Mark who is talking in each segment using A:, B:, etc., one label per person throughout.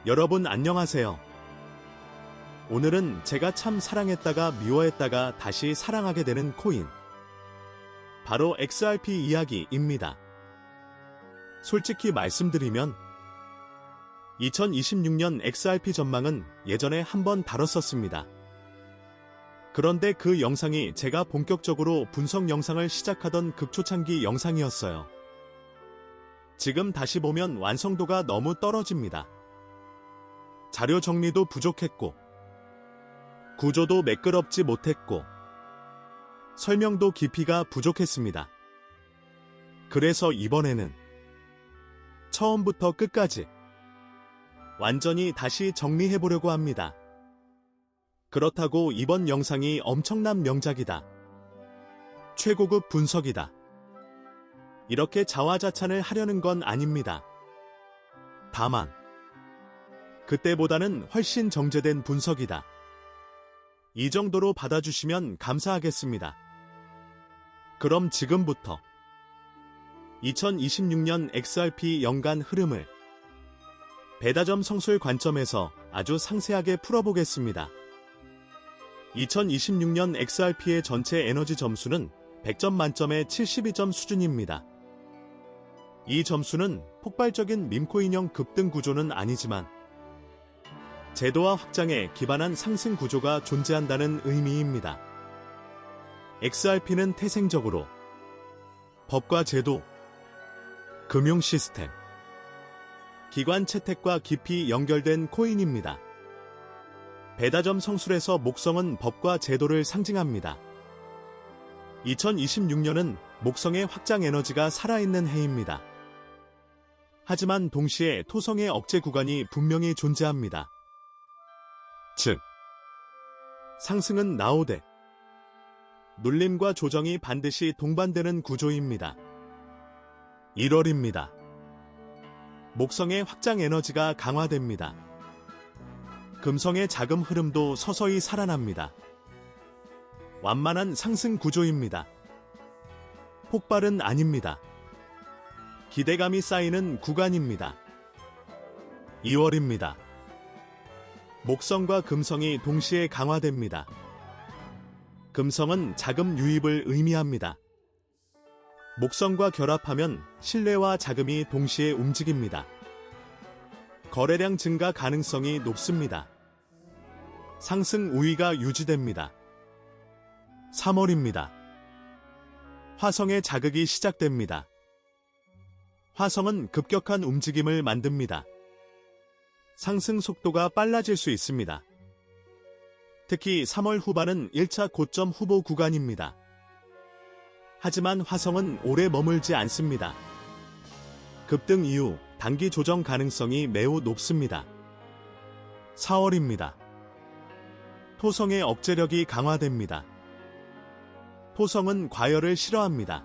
A: 여러분 안녕하세요. 오늘은 제가 참 사랑했다가 미워했다가 다시 사랑하게 되는 코인, 바로 XRP 이야기입니다. 솔직히 말씀드리면 2026년 XRP 전망은 예전에 한번 다뤘었습니다. 그런데 그 영상이 제가 본격적으로 분석 영상을 시작하던 극초창기 영상이었어요. 지금 다시 보면 완성도가 너무 떨어집니다. 자료 정리도 부족했고, 구조도 매끄럽지 못했고, 설명도 깊이가 부족했습니다. 그래서 이번에는 처음부터 끝까지 완전히 다시 정리해보려고 합니다. 그렇다고 이번 영상이 엄청난 명작이다, 최고급 분석이다, 이렇게 자화자찬을 하려는 건 아닙니다. 다만 그때보다는 훨씬 정제된 분석이다, 이 정도로 받아주시면 감사하겠습니다. 그럼 지금부터 2026년 XRP 연간 흐름을 배다점 성술 관점에서 아주 상세하게 풀어보겠습니다. 2026년 XRP의 전체 에너지 점수는 100점 만점에 72점 수준입니다. 이 점수는 폭발적인 밈코인형 급등 구조는 아니지만 제도와 확장에 기반한 상승 구조가 존재한다는 의미입니다. XRP는 태생적으로 법과 제도, 금융 시스템, 기관 채택과 깊이 연결된 코인입니다. 배다점 성술에서 목성은 법과 제도를 상징합니다. 2026년은 목성의 확장 에너지가 살아있는 해입니다. 하지만 동시에 토성의 억제 구간이 분명히 존재합니다. 즉, 상승은 나오되 눌림과 조정이 반드시 동반되는 구조입니다. 1월입니다. 목성의 확장 에너지가 강화됩니다. 금성의 자금 흐름도 서서히 살아납니다. 완만한 상승 구조입니다. 폭발은 아닙니다. 기대감이 쌓이는 구간입니다. 2월입니다. 목성과 금성이 동시에 강화됩니다. 금성은 자금 유입을 의미합니다. 목성과 결합하면 신뢰와 자금이 동시에 움직입니다. 거래량 증가 가능성이 높습니다. 상승 우위가 유지됩니다. 3월입니다. 화성의 자극이 시작됩니다. 화성은 급격한 움직임을 만듭니다. 상승 속도가 빨라질 수 있습니다. 특히 3월 후반은 1차 고점 후보 구간입니다. 하지만 화성은 오래 머물지 않습니다. 급등 이후 단기 조정 가능성이 매우 높습니다. 4월입니다. 토성의 억제력이 강화됩니다. 토성은 과열을 싫어합니다.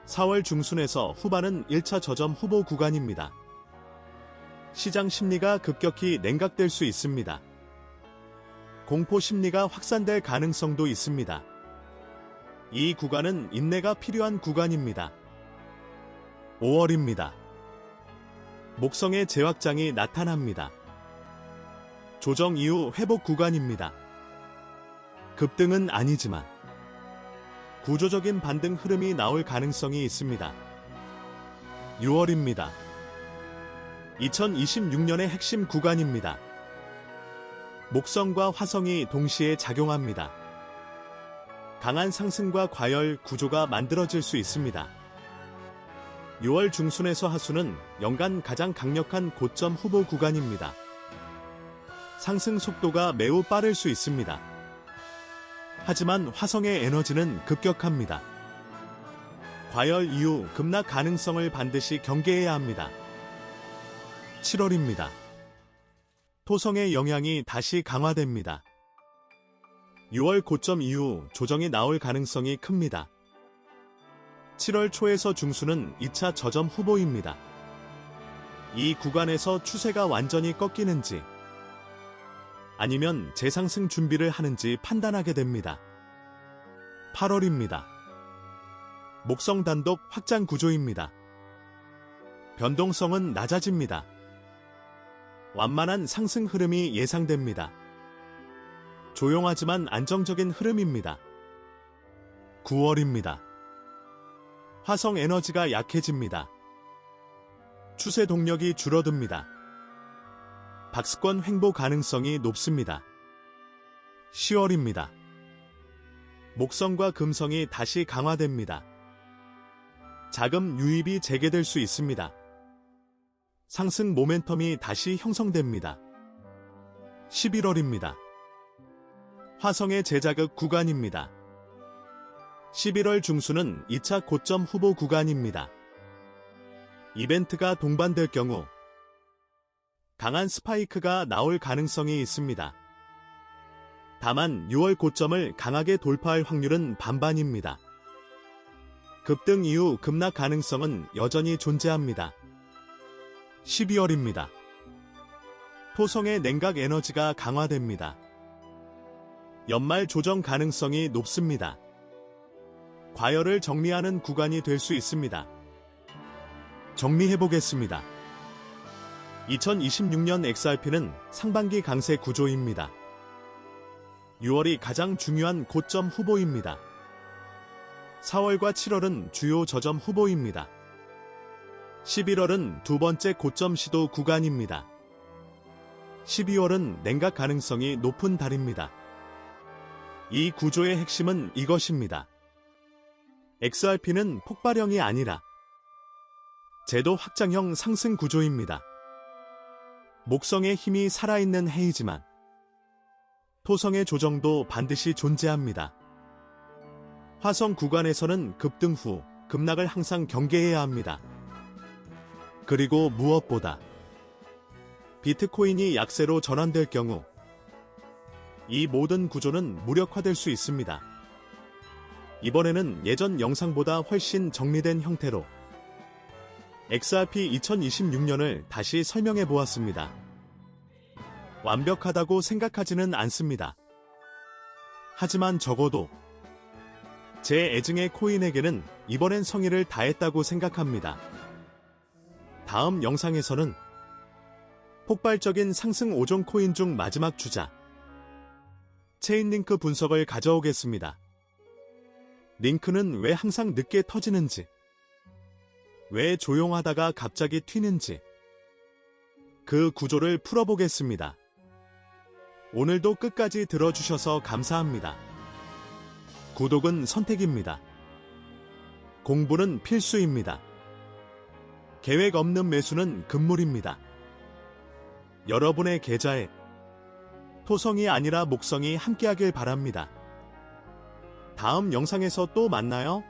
A: 4월 중순에서 후반은 1차 저점 후보 구간입니다. 시장 심리가 급격히 냉각될 수 있습니다. 공포 심리가 확산될 가능성도 있습니다. 이 구간은 인내가 필요한 구간입니다. 5월입니다. 목성의 재확장이 나타납니다. 조정 이후 회복 구간입니다. 급등은 아니지만 구조적인 반등 흐름이 나올 가능성이 있습니다. 6월입니다. 2026년의 핵심 구간입니다. 목성과 화성이 동시에 작용합니다. 강한 상승과 과열 구조가 만들어질 수 있습니다. 6월 중순에서 하순은 연간 가장 강력한 고점 후보 구간입니다. 상승 속도가 매우 빠를 수 있습니다. 하지만 화성의 에너지는 급격합니다. 과열 이후 급락 가능성을 반드시 경계해야 합니다. 7월입니다. 토성의 영향이 다시 강화됩니다. 6월 고점 이후 조정이 나올 가능성이 큽니다. 7월 초에서 중순은 2차 저점 후보입니다. 이 구간에서 추세가 완전히 꺾이는지 아니면 재상승 준비를 하는지 판단하게 됩니다. 8월입니다. 목성 단독 확장 구조입니다. 변동성은 낮아집니다. 완만한 상승 흐름이 예상됩니다. 조용하지만 안정적인 흐름입니다. 9월입니다. 화성 에너지가 약해집니다. 추세 동력이 줄어듭니다. 박스권 횡보 가능성이 높습니다. 10월입니다. 목성과 금성이 다시 강화됩니다. 자금 유입이 재개될 수 있습니다. 상승 모멘텀이 다시 형성됩니다. 11월입니다. 화성의 재자극 구간입니다. 11월 중순은 2차 고점 후보 구간입니다. 이벤트가 동반될 경우 강한 스파이크가 나올 가능성이 있습니다. 다만 6월 고점을 강하게 돌파할 확률은 반반입니다. 급등 이후 급락 가능성은 여전히 존재합니다. 12월입니다. 토성의 냉각 에너지가 강화됩니다. 연말 조정 가능성이 높습니다. 과열을 정리하는 구간이 될 수 있습니다. 정리해보겠습니다. 2026년 XRP는 상반기 강세 구조입니다. 6월이 가장 중요한 고점 후보입니다. 4월과 7월은 주요 저점 후보입니다. 11월은 두 번째 고점 시도 구간입니다. 12월은 냉각 가능성이 높은 달입니다. 이 구조의 핵심은 이것입니다. XRP는 폭발형이 아니라 제도 확장형 상승 구조입니다. 목성의 힘이 살아있는 해이지만 토성의 조정도 반드시 존재합니다. 화성 구간에서는 급등 후 급락을 항상 경계해야 합니다. 그리고 무엇보다 비트코인이 약세로 전환될 경우 이 모든 구조는 무력화될 수 있습니다. 이번에는 예전 영상보다 훨씬 정리된 형태로 XRP 2026년을 다시 설명해 보았습니다. 완벽하다고 생각하지는 않습니다. 하지만 적어도 제 애증의 코인에게는 이번엔 성의를 다했다고 생각합니다. 다음 영상에서는 폭발적인 상승 5종 코인 중 마지막 주자 체인링크 분석을 가져오겠습니다. 링크는 왜 항상 늦게 터지는지, 왜 조용하다가 갑자기 튀는지 그 구조를 풀어보겠습니다. 오늘도 끝까지 들어주셔서 감사합니다. 구독은 선택입니다. 공부는 필수입니다. 계획 없는 매수는 금물입니다. 여러분의 계좌에 토성이 아니라 목성이 함께하길 바랍니다. 다음 영상에서 또 만나요.